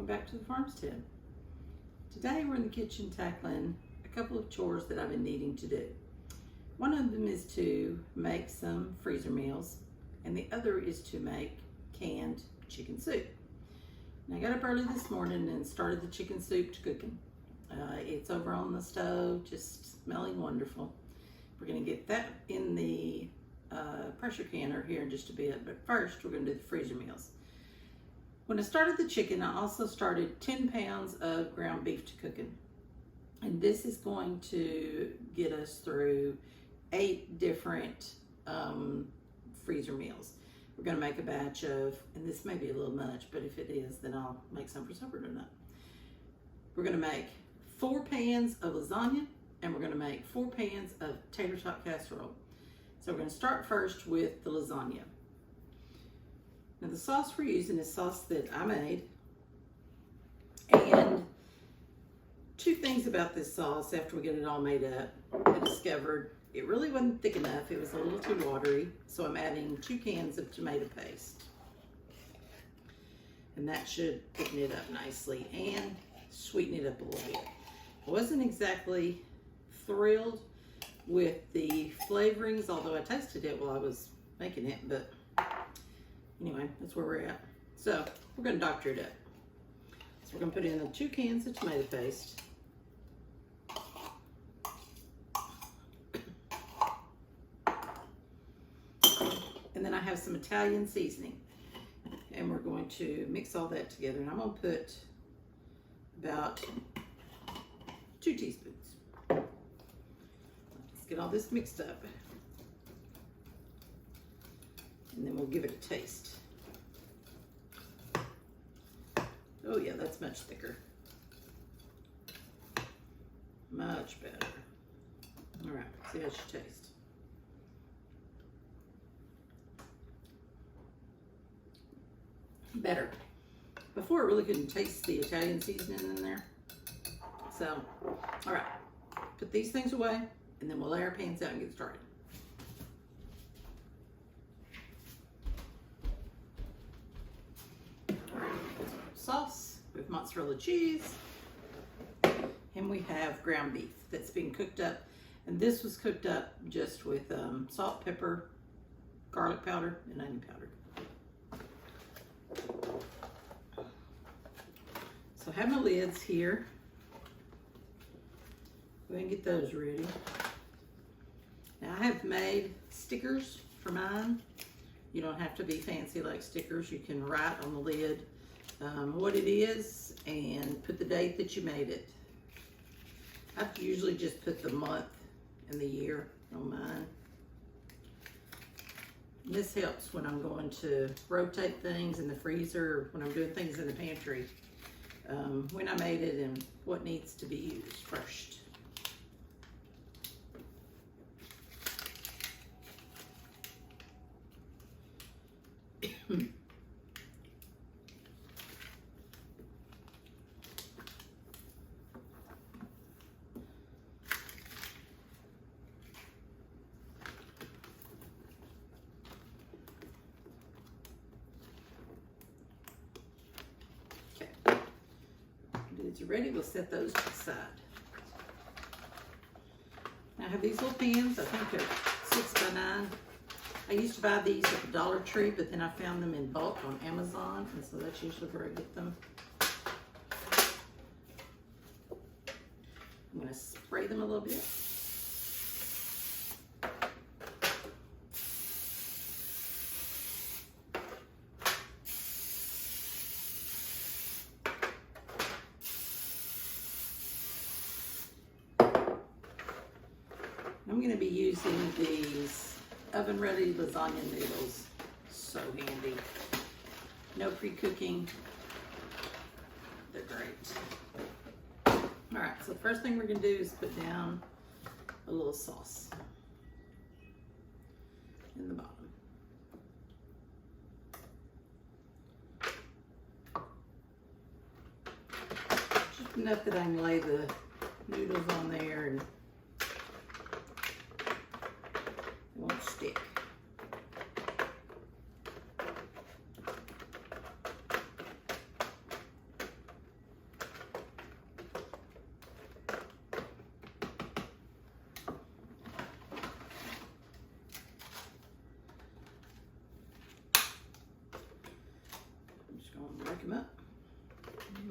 back to the farmstead. Today we're in the kitchen tackling a couple of chores that I've been needing to do. One of them is to make some freezer meals, and the other is to make canned chicken soup. And I got up early this morning and started the chicken soup to cooking. It's over on the stove, just smelling wonderful. We're gonna get that in the pressure canner here in just a bit, but first we're gonna do the freezer meals. When I started the chicken, I also started 10 pounds of ground beef to cooking. And this is going to get us through 8 different freezer meals. We're gonna make a batch of, and this may be a little much, but if it is, then I'll make some for supper tonight. We're gonna make 4 pans of lasagna, and we're gonna make 4 pans of tater tot casserole. So we're gonna start first with the lasagna. Now the sauce we're using is sauce that I made. And 2 things about this sauce after we get it all made up. I discovered it really wasn't thick enough. It was a little too watery. So I'm adding 2 cans of tomato paste. And that should thicken it up nicely and sweeten it up a little bit. I wasn't exactly thrilled with the flavorings, although I tasted it while I was making it, but anyway, that's where we're at. So we're gonna doctor it up. So we're gonna put in the 2 cans of tomato paste. And then I have some Italian seasoning. And we're going to mix all that together. And I'm gonna put about 2 teaspoons. Let's get all this mixed up. And then we'll give it a taste. Oh yeah, that's much thicker. Much better. All right, see how it should taste. Better. Before I really couldn't taste the Italian seasoning in there. So, all right, put these things away, and then we'll lay our pans out and get started. Sauce with mozzarella cheese, and we have ground beef that's being cooked up, and this was cooked up just with salt, pepper, garlic powder, and onion powder. So I have my lids here. Go ahead and get those ready. Now I have made stickers for mine. You don't have to be fancy like stickers. You can write on the lid what it is and put the date that you made it. I usually just put the month and the year on mine. And this helps when I'm going to rotate things in the freezer, when I'm doing things in the pantry, when I made it and what needs to be used first. Lids are ready, we'll set those to the side. Now I have these little pans, I think they're 6 by 9. I used to buy these at the Dollar Tree, but then I found them in bulk on Amazon, and so that's usually where I get them. I'm gonna spray them a little bit. I'm going to be using these oven-ready lasagna noodles. So handy. No pre-cooking. They're great. All right, so the first thing we're going to do is put down a little sauce in the bottom. Just enough that I can lay the noodles on there and won't stick.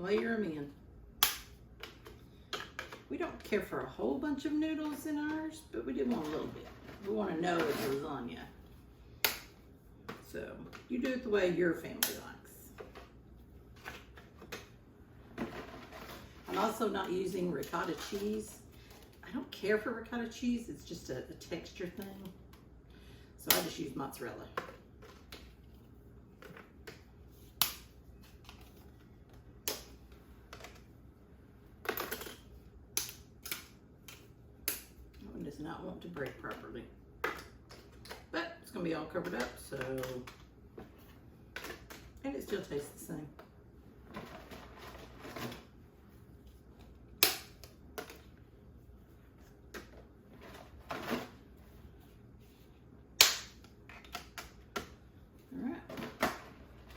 layer them in. We don't care for a whole bunch of noodles in ours, but we do want a little bit. We want to know it's lasagna. So you do it the way your family likes. I'm also not using ricotta cheese. I don't care for ricotta cheese. It's just a texture thing. So I just use mozzarella. That one does not want to break properly. But it's going to be all covered up, so... And it still tastes the same.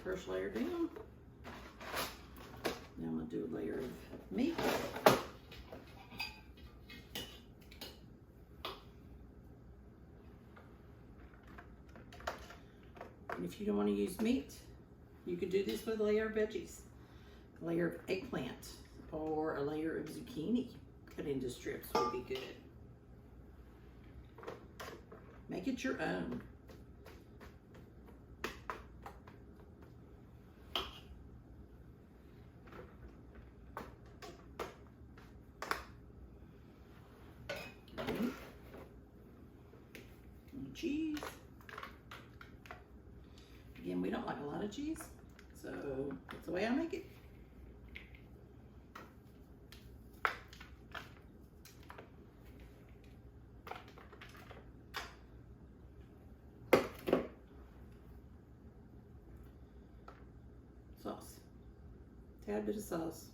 First layer down. Now I'm going to do a layer of meat. And if you don't want to use meat, you could do this with a layer of veggies. A layer of eggplant or a layer of zucchini cut into strips would be good. Make it your own. Cheese. Again, we don't like a lot of cheese, so that's the way I make it. Sauce. Tad bit of sauce.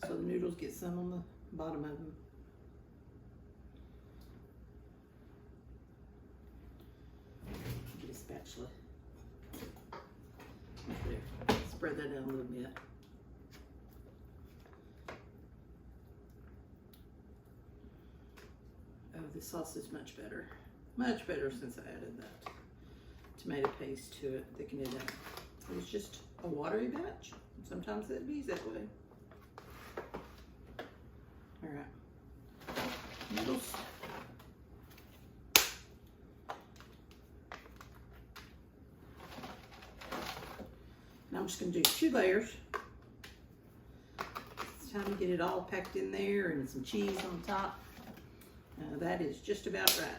So the noodles get some on the bottom of them. Spatula. There. Spread that down a little bit. Oh, this sauce is much better. Much better since I added that tomato paste to it, thickened it up. It was just a watery batch. Sometimes it be that way. All right. Noodles. I'm just going to do 2 layers. It's time to get it all packed in there and some cheese on top. That is just about right.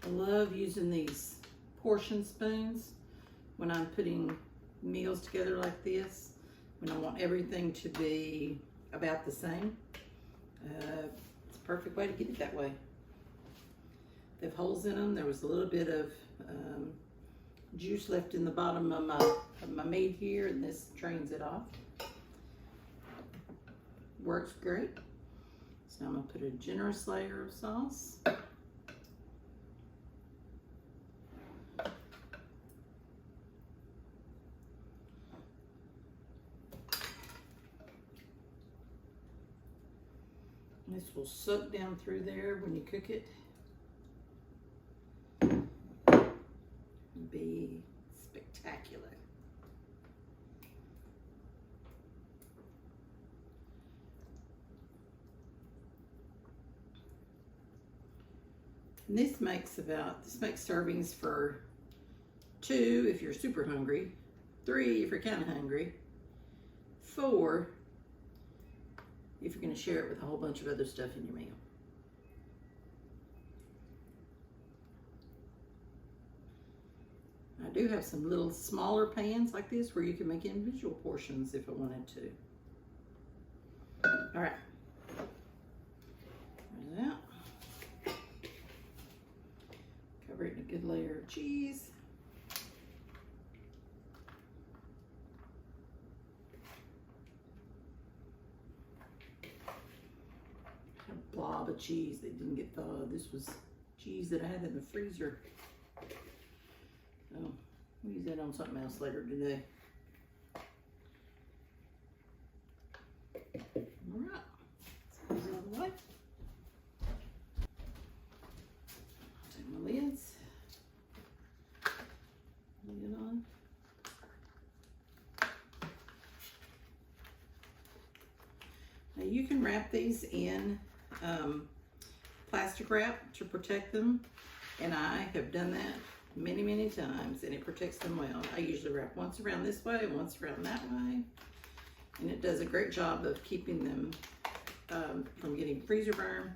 I love using these portion spoons when I'm putting meals together like this, when I want everything to be about the same. It's a perfect way to get it that way. They have holes in them. There was a little bit of juice left in the bottom of my meat here, and this drains it off. Works great. So I'm going to put a generous layer of sauce. This will soak down through there when you cook it. It'll be spectacular. And this makes servings for 2 if you're super hungry, 3 if you're kind of hungry, 4 if you're going to share it with a whole bunch of other stuff in your meal. do have some little smaller pans like this where you can make individual portions if I wanted to. All right. There's that. Cover it in a good layer of cheese. A blob of cheese that didn't get thawed. This was cheese that I had in the freezer. So we'll use that on something else later today. All right, let's get this out of the way. Take my lids, lid on. Now you can wrap these in plastic wrap to protect them, and I have done that many times, and it protects them well. I usually wrap once around this way and once around that way, and it does a great job of keeping them from getting freezer burn.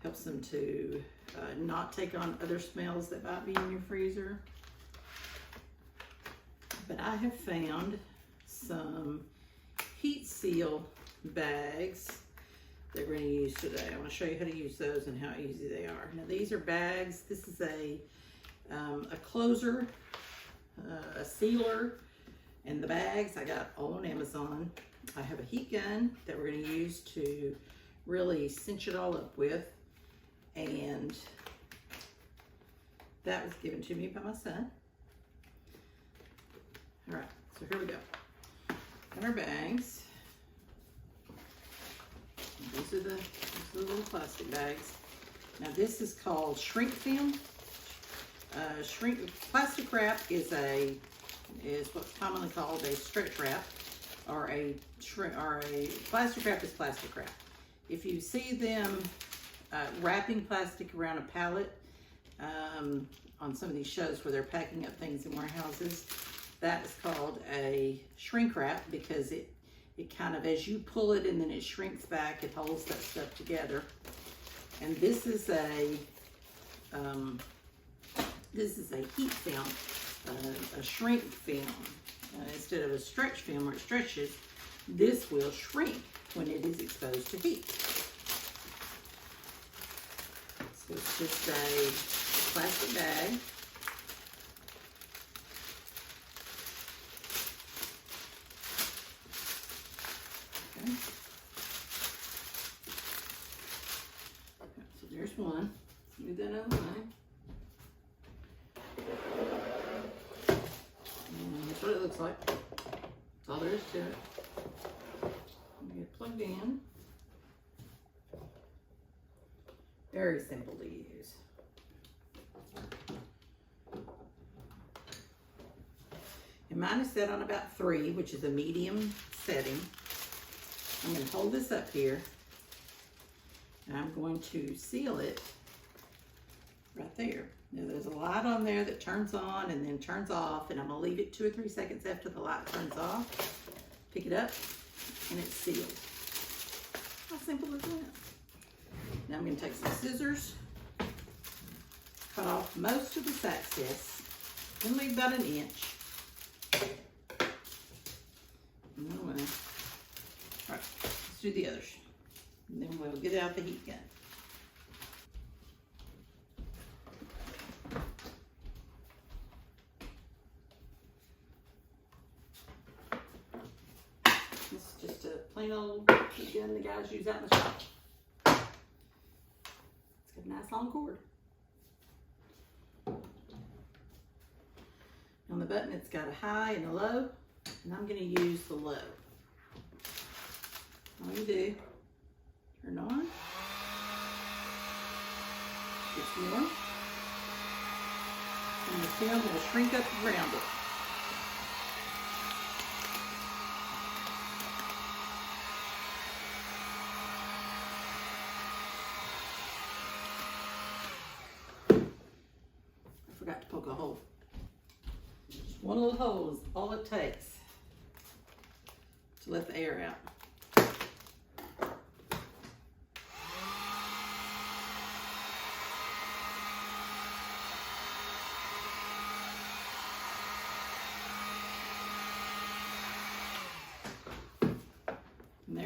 Helps them to not take on other smells that might be in your freezer. But I have found some heat seal bags that we're going to use today. I want to show you how to use those and how easy they are. Now these are bags. This is a closer, a sealer, and the bags I got all on Amazon. I have a heat gun that we're going to use to really cinch it all up with, and that was given to me by my son. All right, so here we go. Got our bags. These are the little plastic bags. Now this is called shrink film. Plastic wrap is what's commonly called a stretch wrap, or a plastic wrap is plastic wrap. If you see them wrapping plastic around a pallet on some of these shows where they're packing up things in warehouses, that is called a shrink wrap, because it kind of, as you pull it and then it shrinks back, it holds that stuff together. And this is a heat film, a shrink film. Instead of a stretch film where it stretches, this will shrink when it is exposed to heat. So it's just a plastic bag. Okay. So there's one. Move that out of the way. That's what it looks like. That's all there is to it. Get it plugged in. Very simple to use. And mine is set on about 3, which is a medium setting. I'm going to hold this up here, and I'm going to seal it right there. Now there's a light on there that turns on and then turns off, and I'm going to leave it 2 or 3 seconds after the light turns off. Pick it up, and it's sealed. How simple is that? Now I'm going to take some scissors, cut off most of this excess, and leave about 1 inch. All right, let's do the others, and then we'll get out the heat gun. This is just a plain old heat gun the guys use out in the shop. It's got a nice long cord. On the button, it's got a high and a low, and I'm going to use the low. All you do, turn on, it's warm, and the film will shrink up around it. I forgot to poke a hole. Just one little hole is all it takes to let the air out.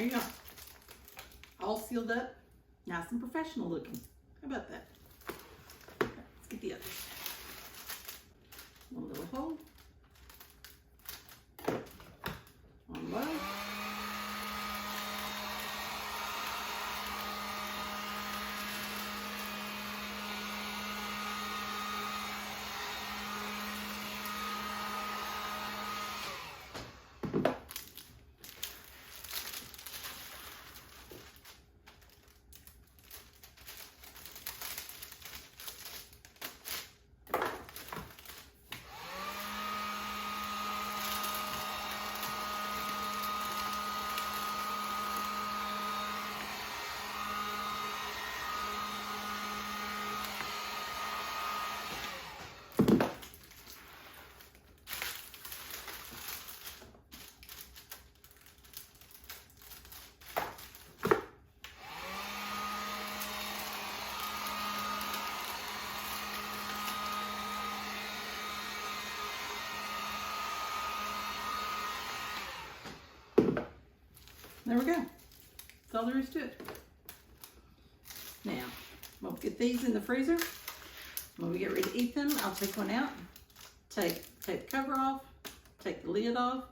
there you go. All sealed up, nice and professional looking. How about that? Okay, let's get the others. One little hole. One low. There we go. That's all there is to it. Now, we'll get these in the freezer. When we get ready to eat them, I'll take one out, take the cover off, take the lid off,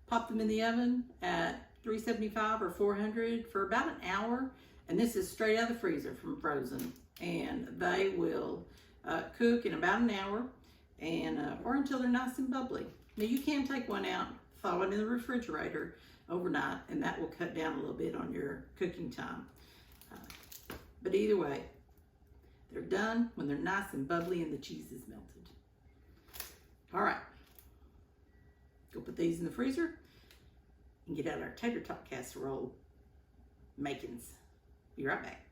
pop them in the oven at 375 or 400 for about an hour. And this is straight out of the freezer from frozen. And they will cook in about an hour and or until they're nice and bubbly. Now you can take one out, thaw it in the refrigerator overnight, and that will cut down a little bit on your cooking time. But either way, they're done when they're nice and bubbly and the cheese is melted. All right, go put these in the freezer and get out our tater tot casserole makings. Be right back.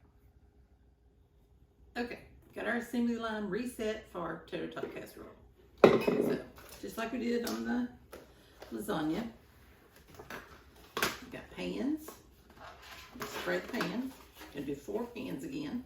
Okay, got our assembly line reset for our tater tot casserole. So, just like we did on the lasagna, we got pans. Let's spread the pans. Gonna do 4 pans again.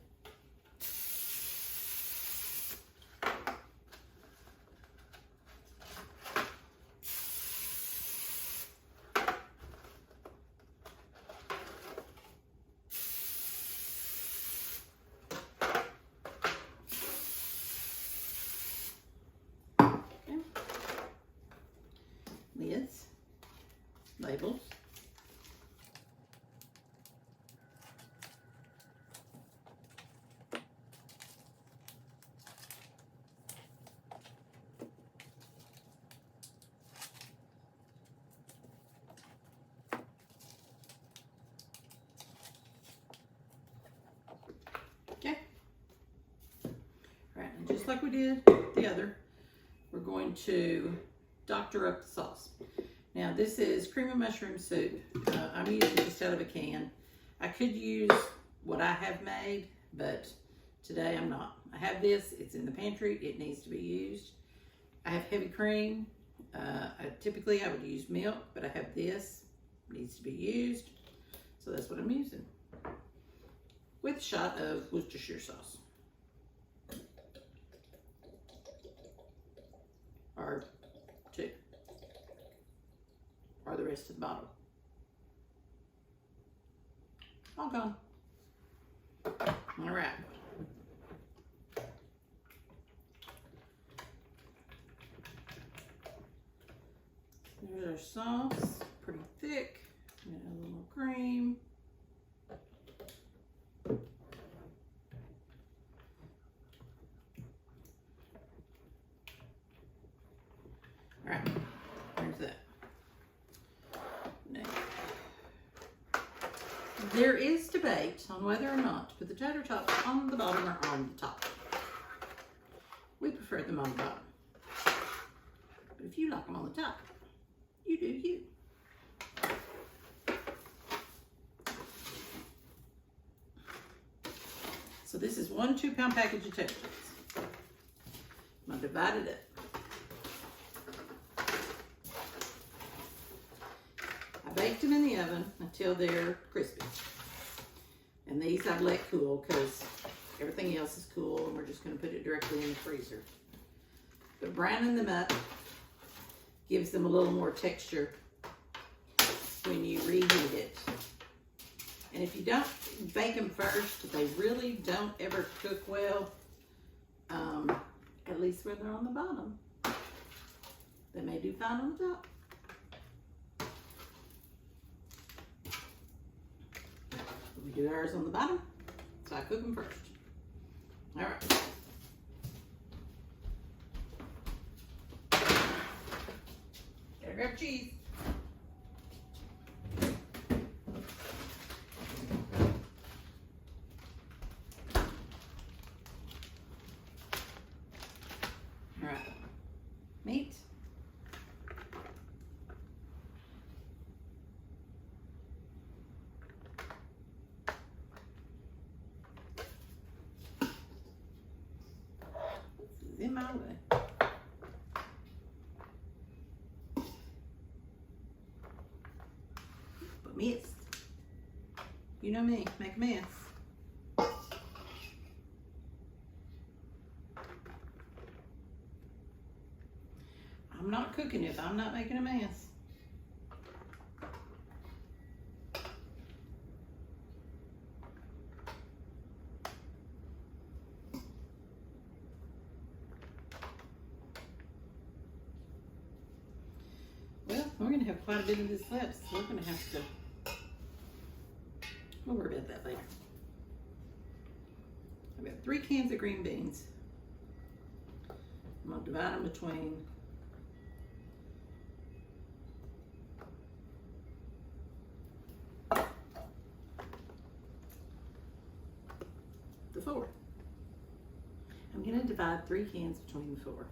Lids, labels, okay. All right, and just like we did the other, we're going to doctor up the sauce. Now this is cream and mushroom soup. I'm using just out of a can. I could use what I have made, but today I'm not. I have this, it's in the pantry, it needs to be used. I have heavy cream. Typically I would use milk, but I have this, it needs to be used. So that's what I'm using. With a shot of Worcestershire sauce. Or 2. Or the rest of the bottle. All gone. All right. There's our sauce, pretty thick. Add a little cream. All right, there's that. Now, there is debate on whether or not to put the tater tots on the bottom or on the top. We prefer them on the bottom. But if you like them on the top, you do you. So this is 1 2-pound package of tater tots. I'm gonna divide it up. I baked them in the oven until they're crispy. And these I've let cool because everything else is cool and we're just gonna put it directly in the freezer. But browning them up gives them a little more texture when you reheat it. And if you don't bake them first, they really don't ever cook well, at least when they're on the bottom. They may do fine on the top. We do ours on the bottom, so I cook them first. All right. Gotta grab cheese. All right. Meat. In my way. But mess. You know me, make a mess. I'm not cooking if I'm not making a mess. We're going to have quite a bit of this left, so we're going to have to, we'll worry about that later. I've got 3 cans of green beans. I'm going to divide them between the 4. I'm going to divide 3 cans between the 4.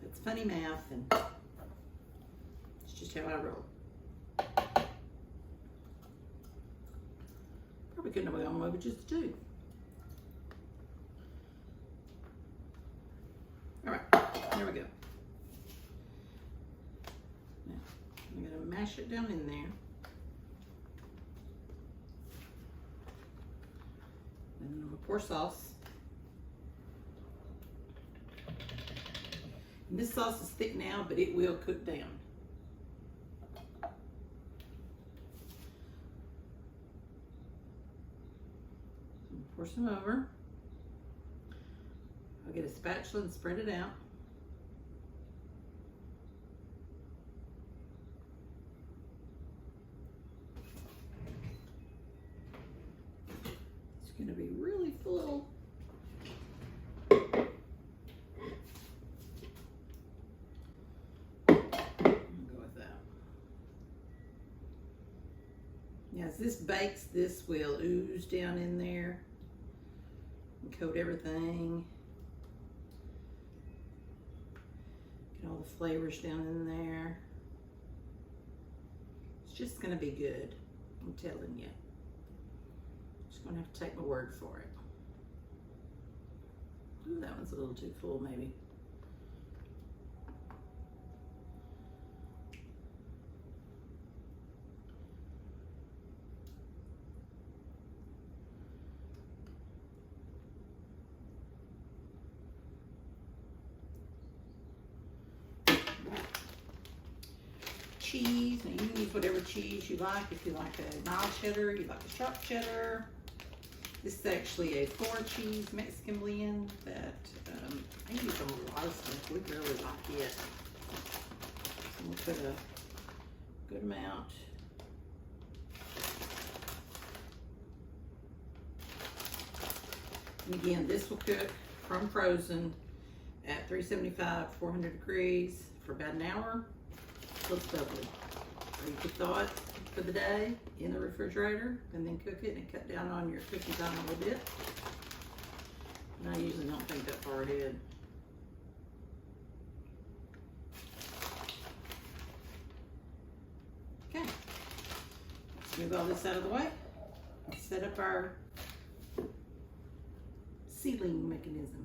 It's funny math, and it's just how I roll. Probably couldn't have gone away with just 2. All right, there we go. Now, I'm going to mash it down in there. And then I'm going to pour sauce. And this sauce is thick now, but it will cook down. Pour some over. I'll get a spatula and spread it out. It's going to be really full. As this bakes, this will ooze down in there and coat everything. Get all the flavors down in there. It's just going to be good, I'm telling you. Just going to have to take my word for it. Ooh, that one's a little too full, maybe. Cheese, and you can use whatever cheese you like. If you like a mild cheddar, you like a sharp cheddar. This is actually a 4 cheese Mexican blend that I use on a lot of stuff. We really like it. So we'll put a good amount. And again, this will cook from frozen at 375, 400 degrees for about an hour. Looks lovely. Or you could thaw it for the day in the refrigerator and then cook it and cut down on your cooking time a little bit. And I usually don't think that far ahead. Okay, let's move all this out of the way. Let's set up our sealing mechanism.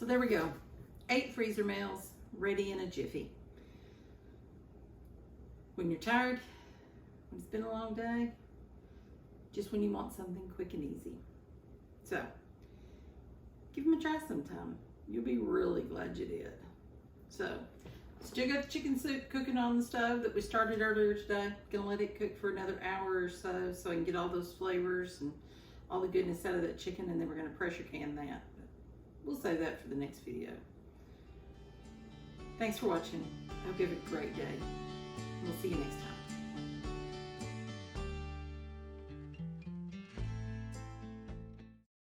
there we go. 8 freezer meals ready in a jiffy. When you're tired, when it's been a long day, just when you want something quick and easy. So, give them a try sometime. You'll be really glad you did. So, still got the chicken soup cooking on the stove that we started earlier today. Gonna let it cook for another hour or so I can get all those flavors and all the goodness out of that chicken, and then we're gonna pressure can that. But we'll save that for the next video. Thanks for watching. I hope you have a great day. We'll see you next time.